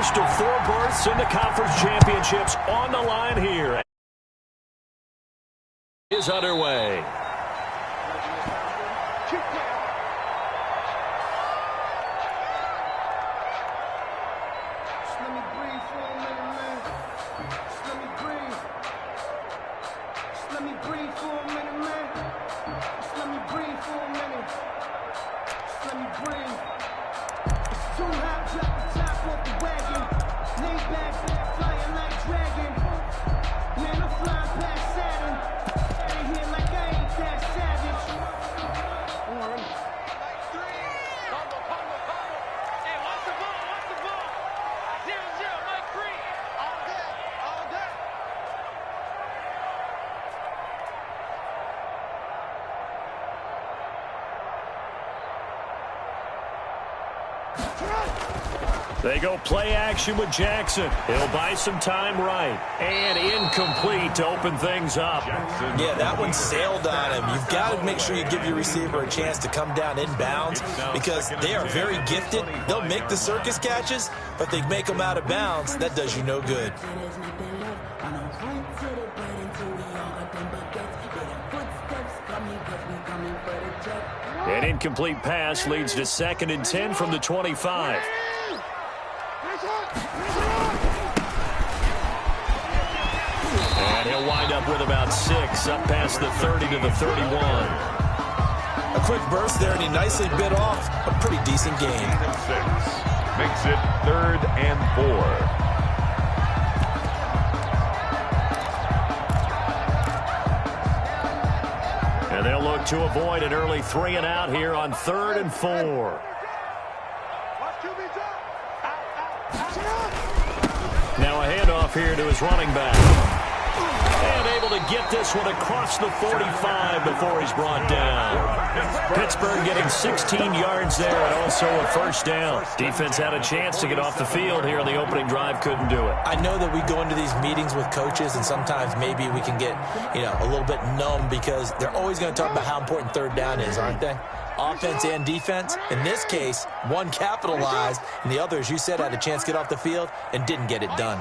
first of 4 berths in the conference championships on the line here. Is underway. They go play action with Jackson. He'll buy some time right. And incomplete to open things up. Yeah, that one sailed on him. You've got to make sure you give your receiver a chance to come down inbounds because they are very gifted. They'll make the circus catches, but they make them out of bounds. That does you no good. An incomplete pass leads to 2nd and 10 from the 25. And he'll wind up with about 6, up past the 30 to the 31. A quick burst there, and he nicely bit off a pretty decent gain. 6 makes it 3rd and 4. And they'll look to avoid an early 3 and out here on 3rd and 4. Now a handoff here to his running back. And able to get this one across the 45 before he's brought down. Pittsburgh getting 16 yards there and also a first down. Defense had a chance to get off the field here in the opening drive, couldn't do it. I know that we go into these meetings with coaches and sometimes maybe we can get, a little bit numb because they're always going to talk about how important 3rd down is, aren't they? Offense and defense. In this case, one capitalized, and the other, as you said, had a chance to get off the field and didn't get it done.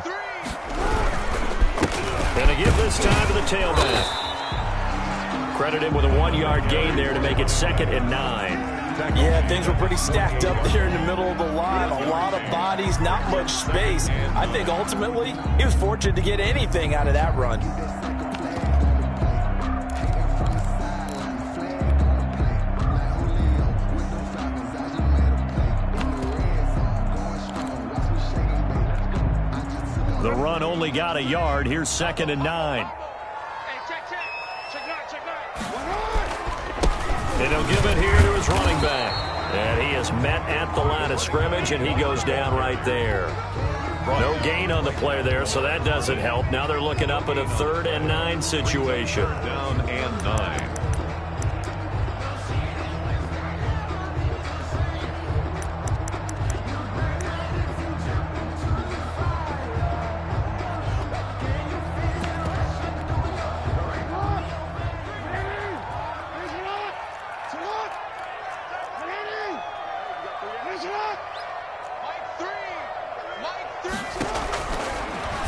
And to give this time to the tailback. Credit him with a 1-yard gain there to make it 2nd and 9. Yeah, things were pretty stacked up there in the middle of the line. A lot of bodies, not much space. I think ultimately he was fortunate to get anything out of that run. The run only got a yard. Here's 2nd and 9. And he'll give it here to his running back. And he is met at the line of scrimmage, and he goes down right there. No gain on the play there, so that doesn't help. Now they're looking up at a 3rd and 9 situation. Down and 9.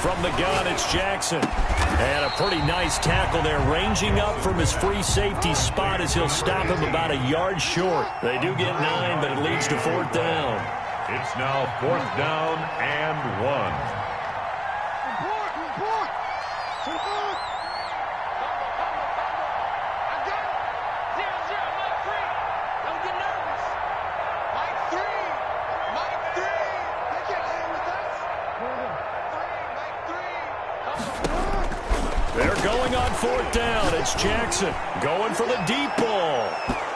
From the gun, it's Jackson. And a pretty nice tackle there, ranging up from his free safety spot as he'll stop him about a yard short. They do get 9, but it leads to 4th down. It's now 4th down and 1. They're going on 4th down. It's Jackson going for the deep ball.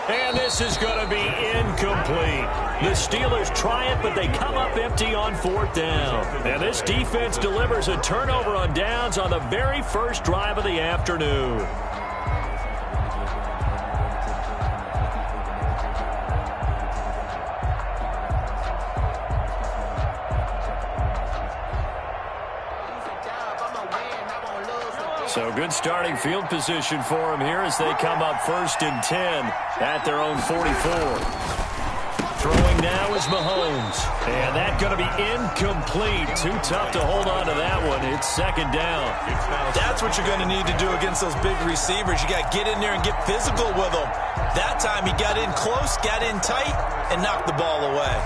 And this is going to be incomplete. The Steelers try it, but they come up empty on 4th down. And this defense delivers a turnover on downs on the very first drive of the afternoon. So good starting field position for them here as they come up 1st and 10 at their own 44. Throwing now is Mahomes. And that's going to be incomplete. Too tough to hold on to that one. It's second down. That's what you're going to need to do against those big receivers. You got to get in there and get physical with them. That time he got in close, got in tight, and knocked the ball away.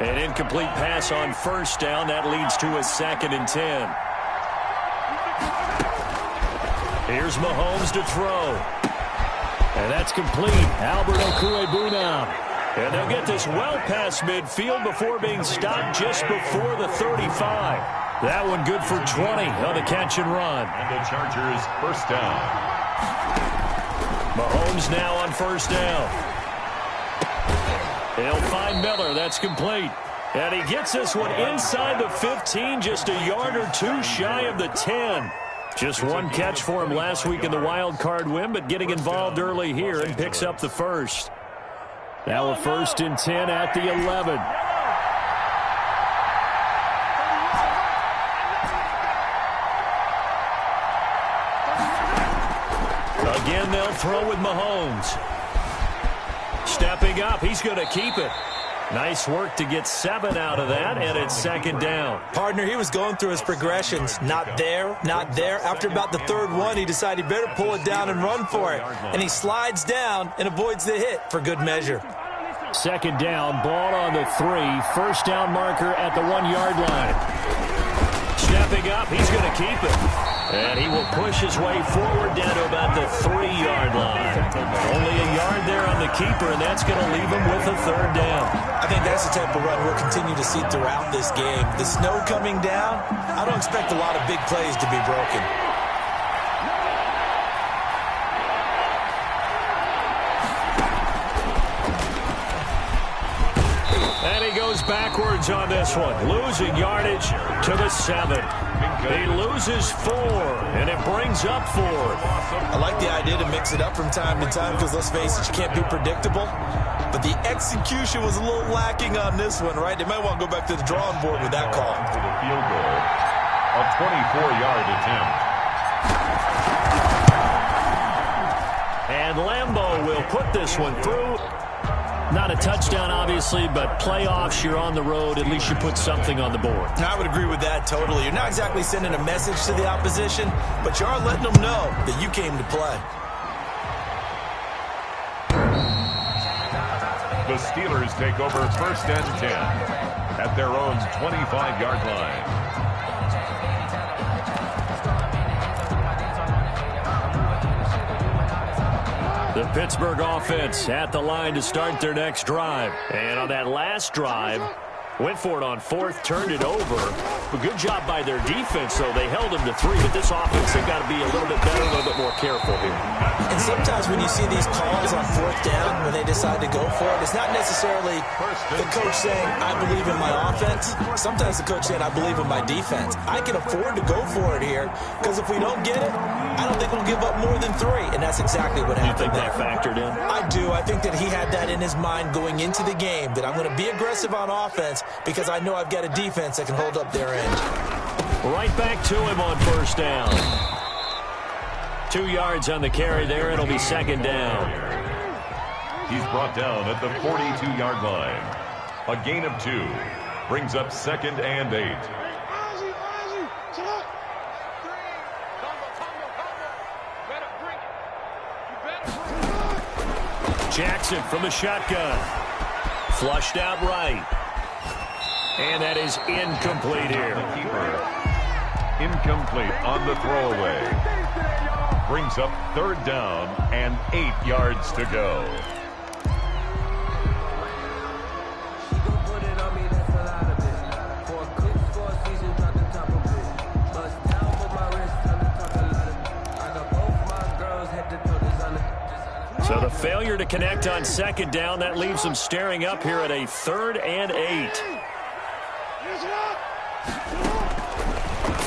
An incomplete pass on first down. That leads to a 2nd and 10. Here's Mahomes to throw. And that's complete. Albert Okwuegbunam. And they'll get this well past midfield before being stopped just before the 35. That one good for 20 on the catch and run. And the Chargers first down. Mahomes now on first down. He'll find Miller. That's complete. And he gets this one inside the 15, just a yard or two shy of the 10. Just one catch for him last week in the wild card win, but getting involved early here and picks up the first. Now a 1st and 10 at the 11. Again, they'll throw with Mahomes. Stepping up, he's going to keep it. Nice work to get 7 out of that, and it's second down. Partner, he was going through his progressions. Not there, not there. After about the third one, he decided he better pull it down and run for it. And he slides down and avoids the hit for good measure. Second down, ball on the 3. First down marker at the 1-yard line. Stepping up, he's going to keep it. And he will push his way forward down to about the 3-yard line. Only a yard there on the keeper, and that's going to leave him with a 3rd down. I think that's the type of run we'll continue to see throughout this game. The snow coming down, I don't expect a lot of big plays to be broken. And he goes backwards on this one, losing yardage to the 7. He loses 4, and it brings up 4. I like the idea to mix it up from time to time because, let's face it, you can't be predictable. But the execution was a little lacking on this one, right? They might want to go back to the drawing board with that call. For the field goal, a 24-yard attempt. And Lambeau will put this one through. Not a touchdown, obviously, but playoffs, you're on the road. At least you put something on the board. I would agree with that totally. You're not exactly sending a message to the opposition, but you are letting them know that you came to play. The Steelers take over 1st and 10 at their own 25-yard line. The Pittsburgh offense at the line to start their next drive. And on that last drive, went for it on 4th, turned it over. But good job by their defense, though. They held them to 3, but this offense, they've got to be a little bit better, a little bit more careful here. And sometimes when you see these calls on 4th down, when they decide to go for it, it's not necessarily the coach saying, I believe in my offense. Sometimes the coach saying, I believe in my defense. I can afford to go for it here, because if we don't get it, I don't think we'll give up more than 3. And that's exactly what happened. You think that factored in? I do. I think that he had that in his mind going into the game, that I'm going to be aggressive on offense because I know I've got a defense that can hold up their end. Right back to him on first down. 2 yards on the carry there. It'll be second down. He's brought down at the 42-yard line. A gain of 2 brings up 2nd and 8. Jackson from the shotgun. Flushed out right. And that is incomplete here. The keeper, incomplete on the throwaway. Brings up 3rd down and 8 yards to go. So the failure to connect on second down, that leaves them staring up here at a 3rd and 8.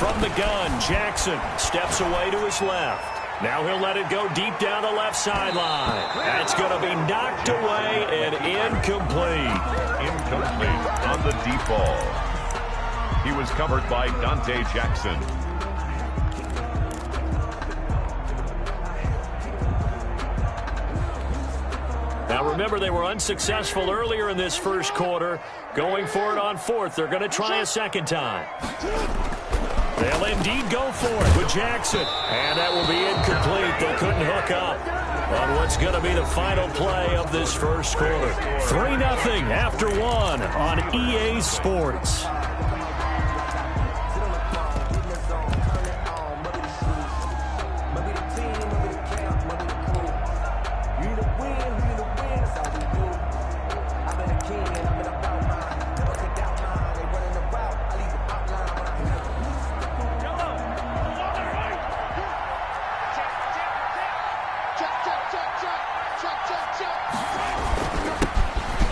From the gun, Jackson steps away to his left. Now he'll let it go deep down the left sideline. That's going to be knocked away and incomplete. Incomplete on the deep ball. He was covered by Dante Jackson. Now remember, they were unsuccessful earlier in this first quarter. Going for it on fourth. They're going to try a second time. They'll indeed go for it with Jackson. And that will be incomplete. They couldn't hook up on what's going to be the final play of this first quarter. 3-0 after one on EA Sports.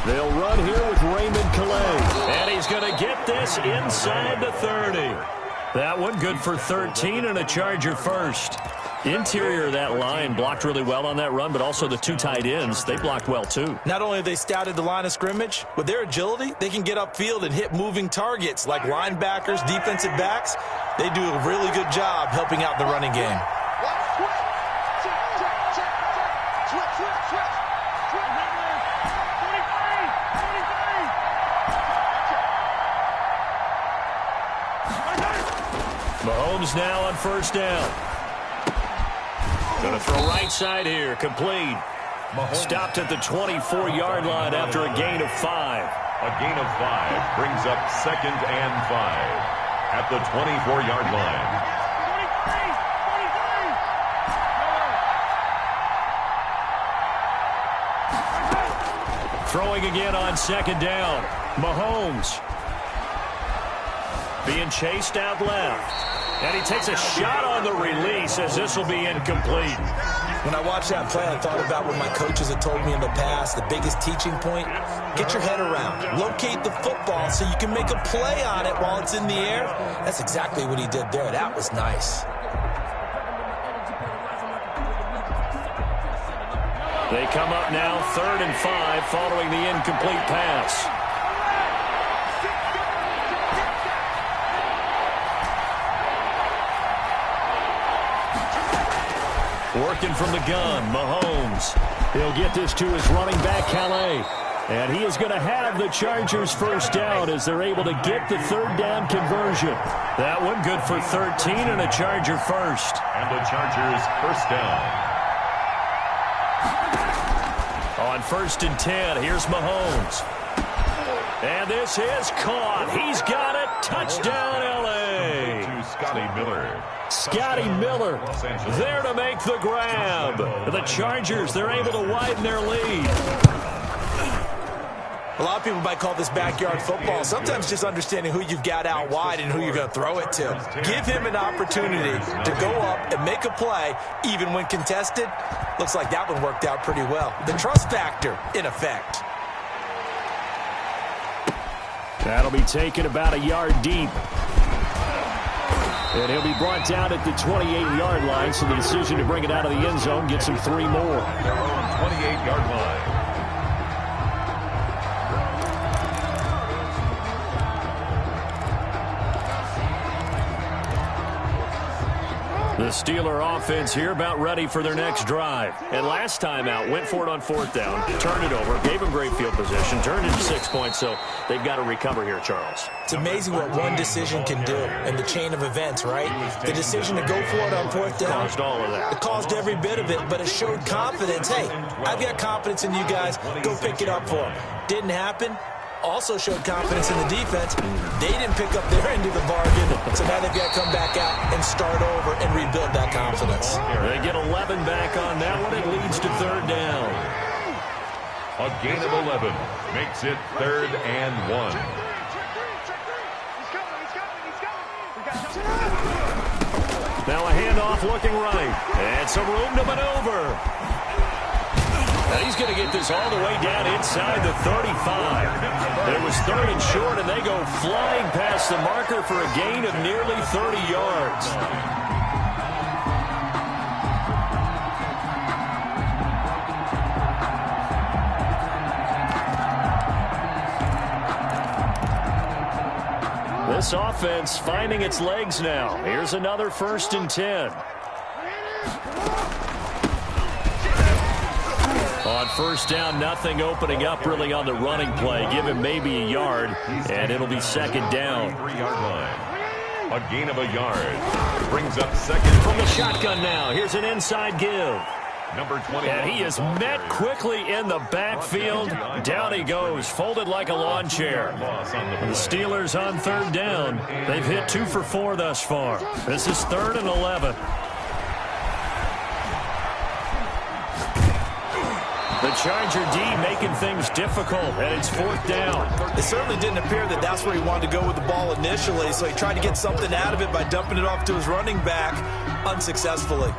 They'll run here with Raymond Calais. And he's going to get this inside the 30. That one good for 13 and a Charger first. Interior of that line blocked really well on that run, but also the two tight ends, they blocked well too. Not only have they scouted the line of scrimmage, with their agility, they can get upfield and hit moving targets like linebackers, defensive backs. They do a really good job helping out the running game. Mahomes now on first down. Going to throw right side here. Complete. Stopped at the 24-yard line after a gain of 5. A gain of 5 brings up 2nd and 5 at the 24-yard line. Throwing again on second down. Mahomes being chased out left. And he takes a shot on the release as this will be incomplete. When I watched that play, I thought about what my coaches had told me in the past. The biggest teaching point, get your head around. Locate the football so you can make a play on it while it's in the air. That's exactly what he did there. That was nice. They come up now 3rd and 5 following the incomplete pass. Working from the gun, Mahomes. He'll get this to his running back, Calais. And he is going to have the Chargers first down as they're able to get the 3rd down conversion. That one good for 13 and a Charger first. And the Chargers first down. On 1st and 10, here's Mahomes. And this is caught. He's got it. Touchdown, L.A. To Scotty Miller. Scotty Miller there to make the grab. The Chargers, they're able to widen their lead. A lot of people might call this backyard football. Sometimes just understanding who you've got out wide and who you're going to throw it to. Give him an opportunity to go up and make a play, even when contested. Looks like that one worked out pretty well. The trust factor, in effect. That'll be taken about a yard deep. And he'll be brought down at the 28-yard line, so the decision to bring it out of the end zone gets him 3 more. Their own 28-yard line. The Steeler offense here about ready for their next drive. And last time out, went for it on 4th down, turned it over, gave them great field position, turned it to 6 points, so they've got to recover here, Charles. It's amazing what one decision can do in the chain of events, right? The decision to go for it on 4th down. Caused all of that. It caused every bit of it, but it showed confidence. Hey, I've got confidence in you guys. Go pick it up for them. Didn't happen. Also showed confidence in the defense. They didn't pick up their end of the bargain, so now they've got to come back out and start over and rebuild that confidence. They get 11 back on that one. It leads to 3rd down. A gain of 11 makes it 3rd and 1. Now a handoff looking right. And some room to maneuver. And he's going to get this all the way down inside the 35. It was 3rd and short, and they go flying past the marker for a gain of nearly 30 yards. This offense finding its legs now. Here's another 1st and 10. On 1st down, nothing opening up really on the running play. Give him maybe a yard, and it'll be 2nd down. 3-yard line. A gain of a yard. Brings up 2nd. From the shotgun now. Here's an inside give. Number 20. And he is met quickly in the backfield. Down he goes, folded like a lawn chair. The Steelers on 3rd down. They've hit 2 for 4 thus far. This is 3rd and 11. The Charger D making things difficult, and it's 4th down. It certainly didn't appear that that's where he wanted to go with the ball initially, so he tried to get something out of it by dumping it off to his running back unsuccessfully.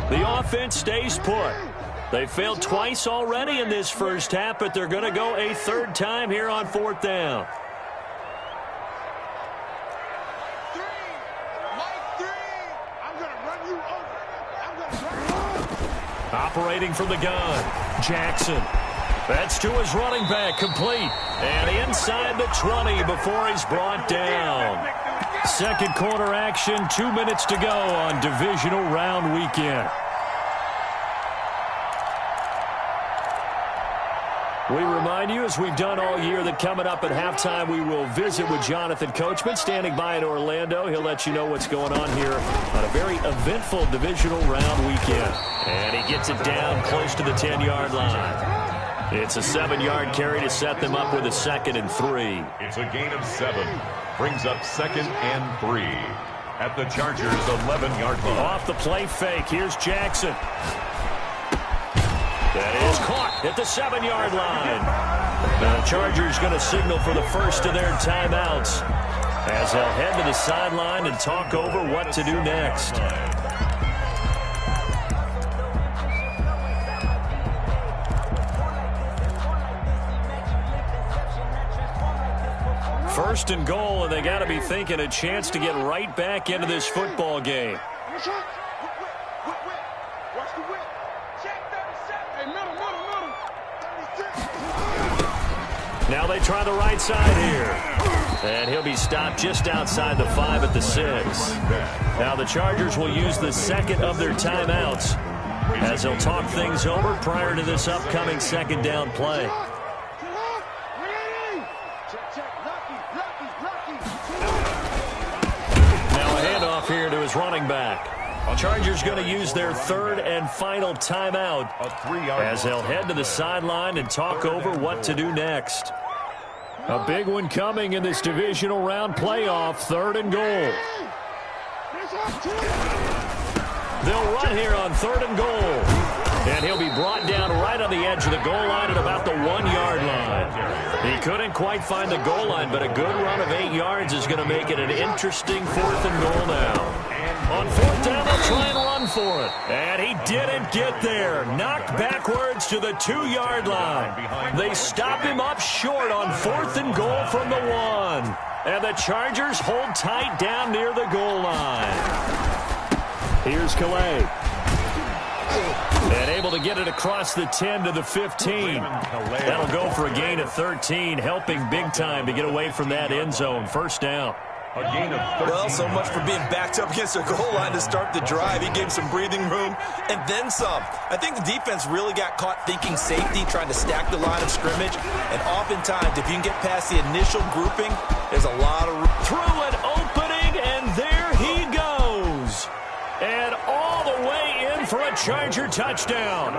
The offense stays put. They failed twice already in this first half, but they're going to go a 3rd time here on 4th down. Operating from the gun, Jackson. That's to his running back, complete. And inside the 20 before he's brought down. 2nd quarter action, 2 minutes to go on divisional round weekend. We remind you, as we've done all year, that coming up at halftime, we will visit with Jonathan Coachman, standing by in Orlando. He'll let you know what's going on here on a very eventful divisional round weekend. And he gets it down close to the 10-yard line. It's a 7-yard carry to set them up with a 2nd and 3. It's a gain of 7. Brings up 2nd and 3. At the Chargers' 11-yard line. Off the play fake, here's Jackson. That is caught at the 7-yard line. Now the Chargers going to signal for the first of their timeouts as they'll head to the sideline and talk over what to do next. First and goal, and they got to be thinking a chance to get right back into this football game. Now they try the right side here. And he'll be stopped just outside the 5 at the 6. Now the Chargers will use the 2nd of their timeouts as they'll talk things over prior to this upcoming 2nd down play. Now a handoff here to his running back. Chargers going to use their 3rd and final timeout as they'll head to the sideline and talk over what to do next. A big one coming in this divisional round playoff, 3rd and goal. They'll run here on 3rd and goal. And he'll be brought down right on the edge of the goal line at about the 1-yard line. He couldn't quite find the goal line, but a good run of 8 yards is going to make it an interesting 4th and goal now. On 4th down, they'll try and run for it. And he didn't get there. Knocked backwards to the 2-yard line. They stop him up short on 4th and goal from the 1. And the Chargers hold tight down near the goal line. Here's Calais. And able to get it across the 10 to the 15. That'll go for a gain of 13, helping big time to get away from that end zone. 1st down. A gain of 13. Well, so much for being backed up against the goal line to start the drive. He gave some breathing room and then some. I think the defense really got caught thinking safety, trying to stack the line of scrimmage. And oftentimes, if you can get past the initial grouping, there's a lot of room. Through an opening, and there he goes. And all the way in for a Charger touchdown.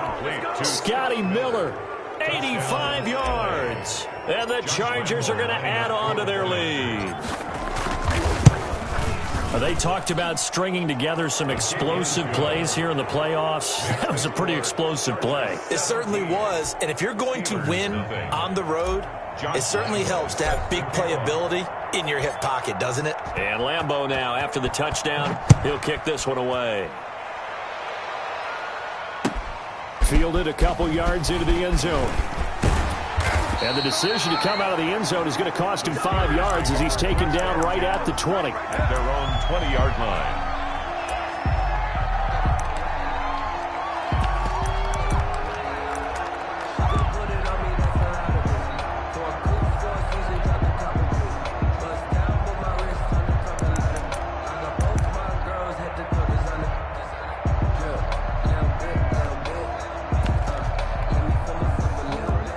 Scotty Miller, 85 yards. And the Chargers are going to add on to their lead. They talked about stringing together some explosive plays here in the playoffs. That was a pretty explosive play. It certainly was. And if you're going to win on the road, it certainly helps to have big playability in your hip pocket, doesn't it? And Lambeau now, after the touchdown, he'll kick this one away. Fielded a couple yards into the end zone. And the decision to come out of the end zone is going to cost him 5 yards as he's taken down right at the 20. At their own 20-yard line.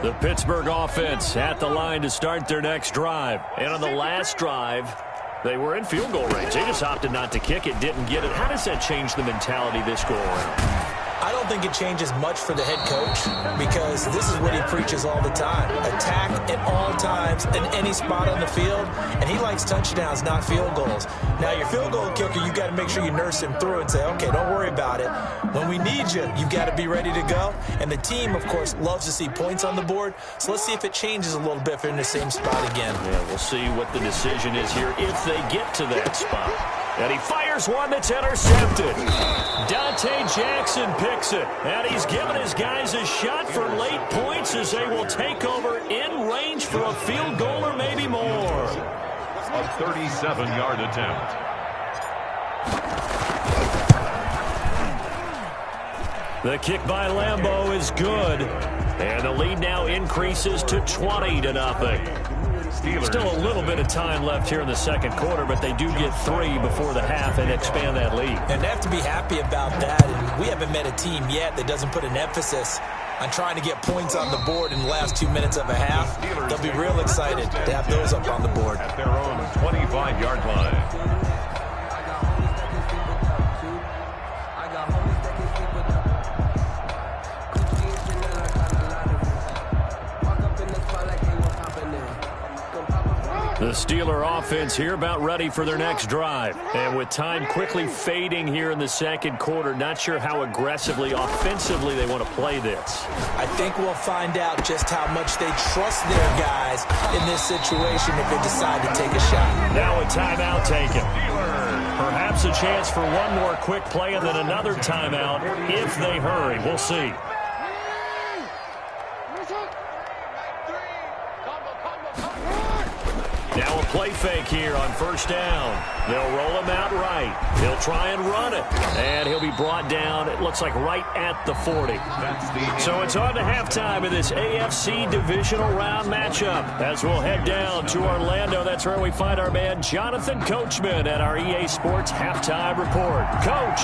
The Pittsburgh offense at the line to start their next drive. And on the last drive, they were in field goal range. They just opted not to kick it, didn't get it. How does that change the mentality this go around? I don't think it changes much for the head coach because this is what he preaches all the time. Attack at all times in any spot on the field, and he likes touchdowns, not field goals. Now, your field goal kicker, you got to make sure you nurse him through and say, okay, don't worry about it. When we need you, you got to be ready to go. And the team, of course, loves to see points on the board. So let's see if it changes a little bit if they're in the same spot again. Yeah, we'll see what the decision is here if they get to that spot. And he fires one that's intercepted. Dante Jackson picks it. And he's given his guys a shot for late points as they will take over in range for a field goal or maybe more. A 37-yard attempt. The kick by Lambeau is good. And the lead now increases to 20-0. Still a little bit of time left here in the second quarter, but they do get 3 before the half and expand that lead. And they have to be happy about that. And we haven't met a team yet that doesn't put an emphasis on trying to get points on the board in the last 2 minutes of a half. They'll be real excited to have those up on the board. At their own 25-yard line. The Steeler offense here about ready for their next drive. And with time quickly fading here in the second quarter, not sure how aggressively, offensively they want to play this. I think we'll find out just how much they trust their guys in this situation if they decide to take a shot. Now a timeout taken. Perhaps a chance for one more quick play and then another timeout if they hurry. We'll see. Now a play fake here on first down. They'll roll him out right. He'll try and run it. And he'll be brought down, it looks like, right at the 40. So it's on to halftime of this AFC divisional round matchup. As we'll head down to Orlando, that's where we find our man Jonathan Coachman at our EA Sports Halftime Report. Coach,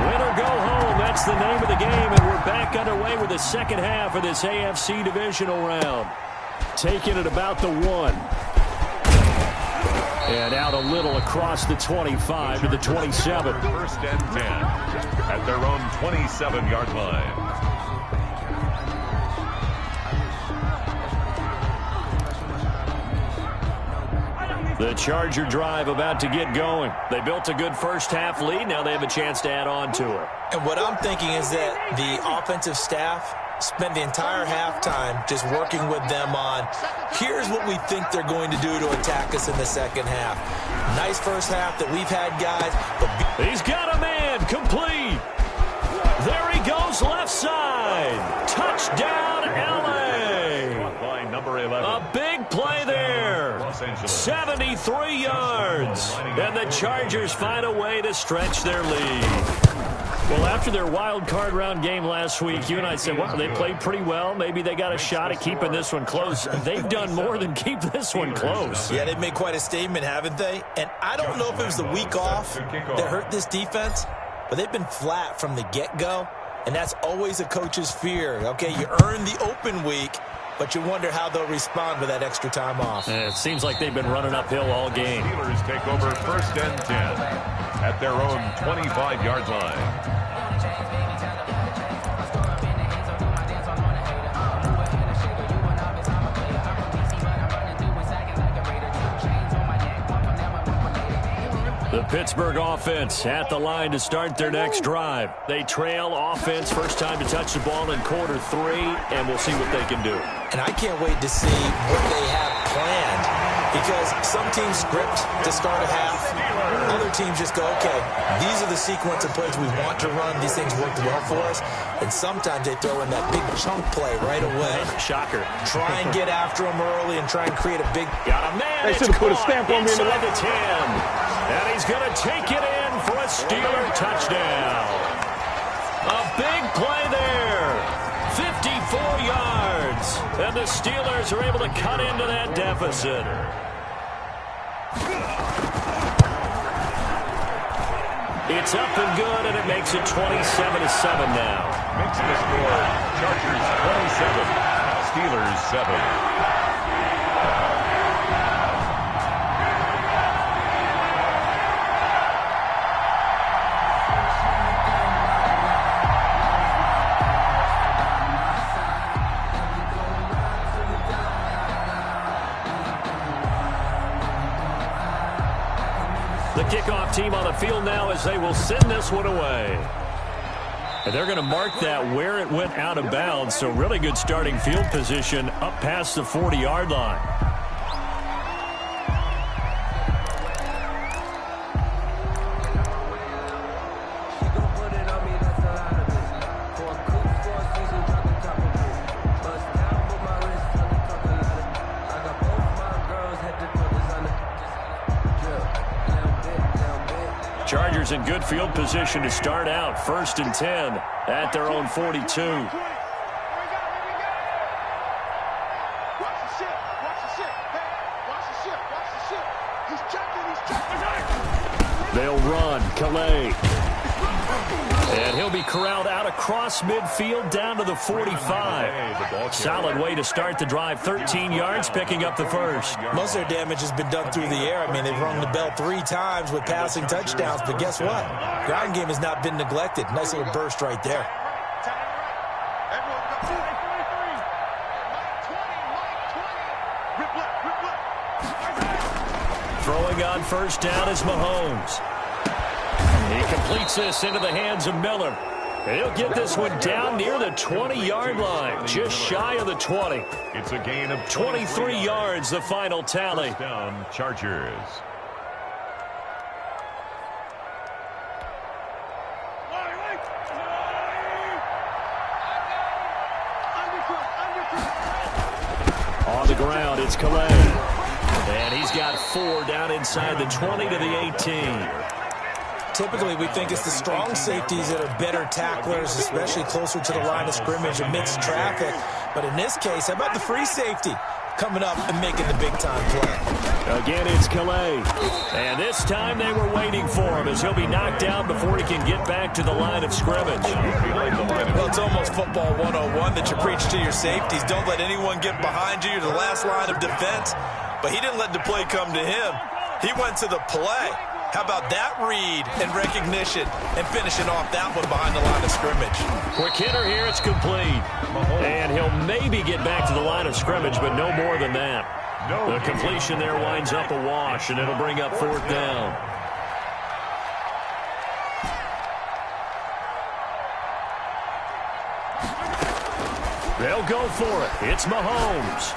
win or go home, that's the name of the game. And we're back underway with the second half of this AFC divisional round. Taking it about the 1. And out a little across the 25 to the 27. First and 10 at their own 27-yard line. The Charger drive about to get going. They built a good first half lead. Now they have a chance to add on to it. And what I'm thinking is that the offensive staff spend the entire halftime just working with them on, here's what we think they're going to do to attack us in the second half. Nice first half that we've had, guys. But he's got a man complete. There he goes, left side. Touchdown, L.A. Number 11. A big play there. 73 yards. And the Chargers find a way to stretch their lead. Well, after their wild card round game last week, you and I said, well, they played pretty well. Maybe they got a shot at keeping this one close. They've done more than keep this one close. Yeah, they've made quite a statement, haven't they? And I don't know if it was the week off that hurt this defense, but they've been flat from the get-go, and that's always a coach's fear. Okay, you earn the open week, but you wonder how they'll respond with that extra time off. And it seems like they've been running uphill all game. Steelers take over first and 10 at their own 25-yard line. The Pittsburgh offense at the line to start their next drive. They trail offense, first time to touch the ball in quarter 3, and we'll see what they can do. And I can't wait to see what they have planned because some teams script to start a half. Other teams just go, okay, these are the sequence of plays we want to run. These things worked well for us. And sometimes they throw in that big chunk play right away. Shocker. Try and get after them early and try and create a big... Got a man. They should have put a stamp on me in the inside the 10. And he's going to take it in for a Steeler touchdown. A big play there. 54 yards. And the Steelers are able to cut into that deficit. It's up and good, and it makes it 27-7 now. Makes the score Chargers 27, Steelers 7. The kickoff team on the field now as they will send this one away. And they're going to mark that where it went out of bounds. So really good starting field position up past the 40-yard line. Chargers in good field position to start out. 1st and 10 at their own 42. They'll run. Calais. And he'll be corralled out across midfield down to the 45. Solid way to start the drive. 13 yards, picking up the first. Most of their damage has been done through the air. I mean, they've rung the bell 3 times with passing touchdowns. But guess what? Ground game has not been neglected. Nice little burst right there. Throwing on first down is Mahomes. He completes this into the hands of Miller. He'll get this one down near the 20-yard line, just shy of the 20. It's a gain of 23 yards, the final tally. Down Chargers. On the ground, it's Calais. And he's got 4 down inside the 20 to the 18. Typically, we think it's the strong safeties that are better tacklers, especially closer to the line of scrimmage amidst traffic. But in this case, how about the free safety coming up and making the big-time play? Again, it's Calais. And this time they were waiting for him as he'll be knocked down before he can get back to the line of scrimmage. Well, it's almost football 101 that you preach to your safeties. Don't let anyone get behind you. You're the last line of defense. But he didn't let the play come to him. He went to the play. How about that read and recognition and finishing off that one behind the line of scrimmage? Quick hitter here, it's complete. And he'll maybe get back to the line of scrimmage, but no more than that. The completion there winds up a wash, and it'll bring up 4th down. They'll go for it. It's Mahomes.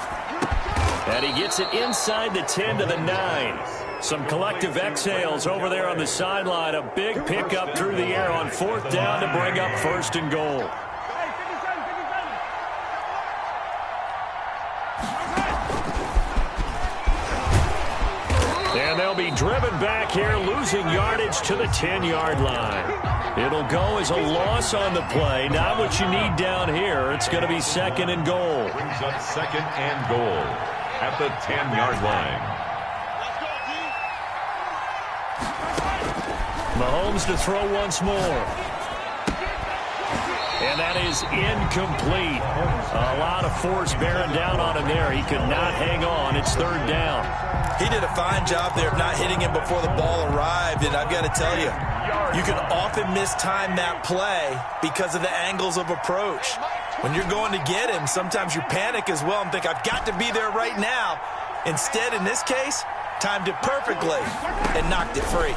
And he gets it inside the 10 to the 9. Some collective exhales over there on the sideline. A big pickup through the air on 4th down to bring up 1st and goal. And they'll be driven back here, losing yardage to the 10-yard line. It'll go as a loss on the play. Not what you need down here. It's going to be 2nd and goal. Brings up 2nd and goal at the 10-yard line. Mahomes to throw once more. And that is incomplete. A lot of force bearing down on him there. He could not hang on. It's 3rd down. He did a fine job there of not hitting him before the ball arrived. And I've got to tell you, you can often mistime that play because of the angles of approach. When you're going to get him, sometimes you panic as well and think, I've got to be there right now. Instead, in this case, timed it perfectly and knocked it free.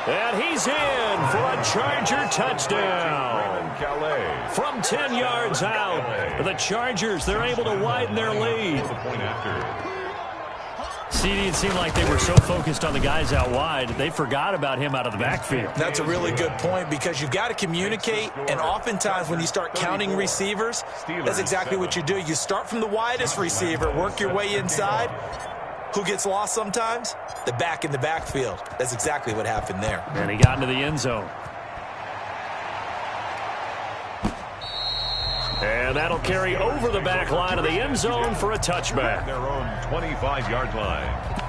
And he's in for a Charger touchdown. From 10 yards out, the Chargers, they're able to widen their lead. CD, it seemed like they were so focused on the guys out wide, they forgot about him out of the backfield. That's a really good point because you've got to communicate, and oftentimes when you start counting receivers, that's exactly what you do. You start from the widest receiver, work your way inside. Who gets lost sometimes? The back in the backfield. That's exactly what happened there. And he got into the end zone. And that'll carry over the back line of the end zone for a touchback. Their own 25-yard line.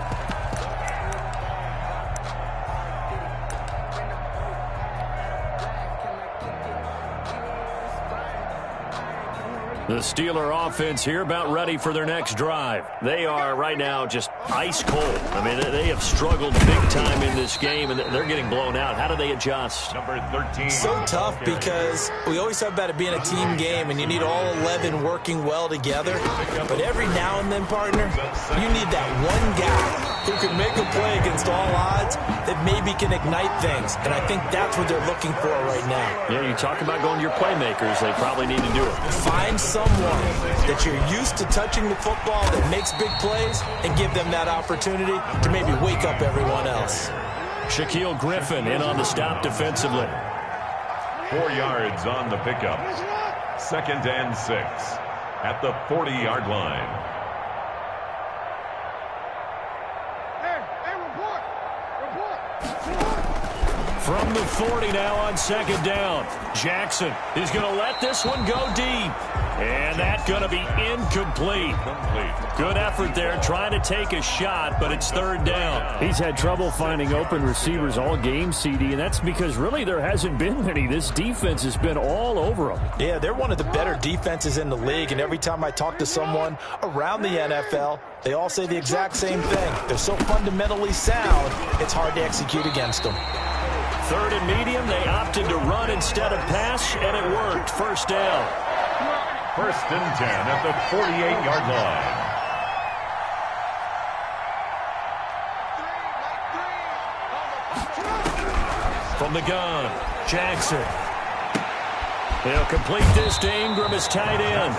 The Steeler offense here about ready for their next drive. They are right now just ice cold. I mean, they have struggled big time in this game, and they're getting blown out. How do they adjust? Number 13. So tough because we always talk about it being a team game, and you need all 11 working well together. But every now and then, partner, you need that one guy who can make a play against all odds that maybe can ignite things. And I think that's what they're looking for right now. Yeah, you talk about going to your playmakers. They probably need to do it. Find someone that you're used to touching the football that makes big plays and give them that opportunity to maybe wake up everyone else. Shaquille Griffin in on the stop defensively. 4 yards on the pickup. 2nd and 6 at the 40-yard line. From the 40 now on 2nd down. Jackson is going to let this one go deep. And that's going to be incomplete. Good effort there trying to take a shot, but it's 3rd down. He's had trouble finding open receivers all game, CD, and that's because really there hasn't been many. This defense has been all over them. Yeah, they're one of the better defenses in the league, and every time I talk to someone around the NFL, they all say the exact same thing. They're so fundamentally sound, it's hard to execute against them. 3rd and medium, they opted to run instead of pass, and it worked. 1st down. 1st and 10 at the 48-yard line. From the gun, Jackson. He'll complete this to Ingram as tight end.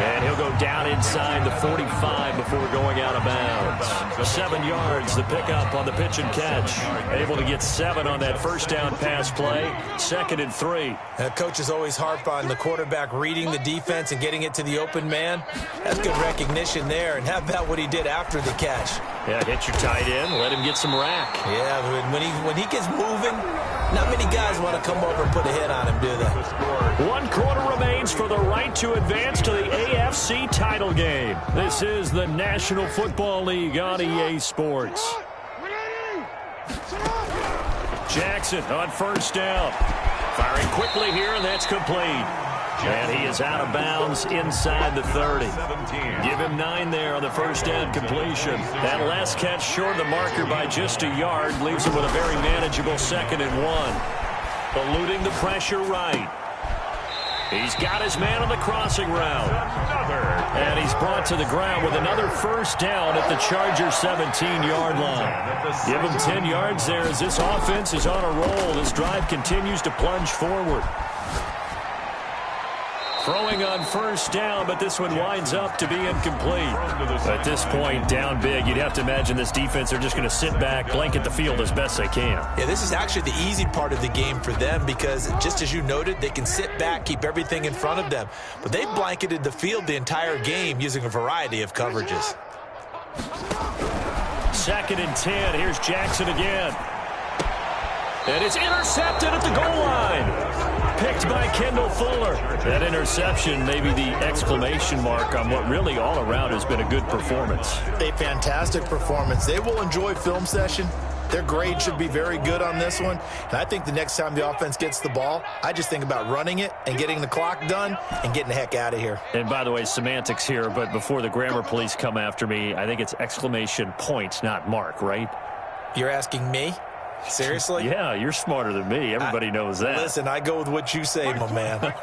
And he'll go down inside the 45 before going out of bounds. 7 yards, the pickup on the pitch and catch. Able to get 7 on that 1st down pass play. 2nd and 3. Coaches always harp on the quarterback reading the defense and getting it to the open man. That's good recognition there. And how about what he did after the catch? Yeah, hit your tight end, let him get some rack. Yeah, when he gets moving, not many guys want to come over and put a hit on him, do they? 1 quarter remains for the right to advance to the AFC title game. This is the National Football League on EA Sports. Jackson on 1st down. Firing quickly here, and that's complete. And he is out of bounds inside the 30. Give him 9 there on the 1st down completion. That last catch short of the marker by just a yard leaves him with a very manageable 2nd and 1. Eluding the pressure right. He's got his man on the crossing route. And he's brought to the ground with another 1st down at the Chargers' 17-yard line. Give him 10 yards there as this offense is on a roll. This drive continues to plunge forward. Throwing on 1st down, but this one winds up to be incomplete. At this point, down big, you'd have to imagine this defense are just going to sit back, blanket the field as best they can. Yeah, this is actually the easy part of the game for them because, just as you noted, they can sit back, keep everything in front of them. But they blanketed the field the entire game using a variety of coverages. 2nd and 10. Here's Jackson again. And it's intercepted at the goal line. Picked by Kendall Fuller. That interception may be the exclamation mark on what really all around has been a good performance. A fantastic performance. They will enjoy film session. Their grade should be very good on this one. And I think the next time the offense gets the ball, I just think about running it and getting the clock done and getting the heck out of here. And by the way, semantics here, but before the grammar police come after me, I think it's exclamation point, not mark, right? You're asking me? Seriously? Yeah, you're smarter than me. Everybody knows that. Listen, I go with what you say, my man.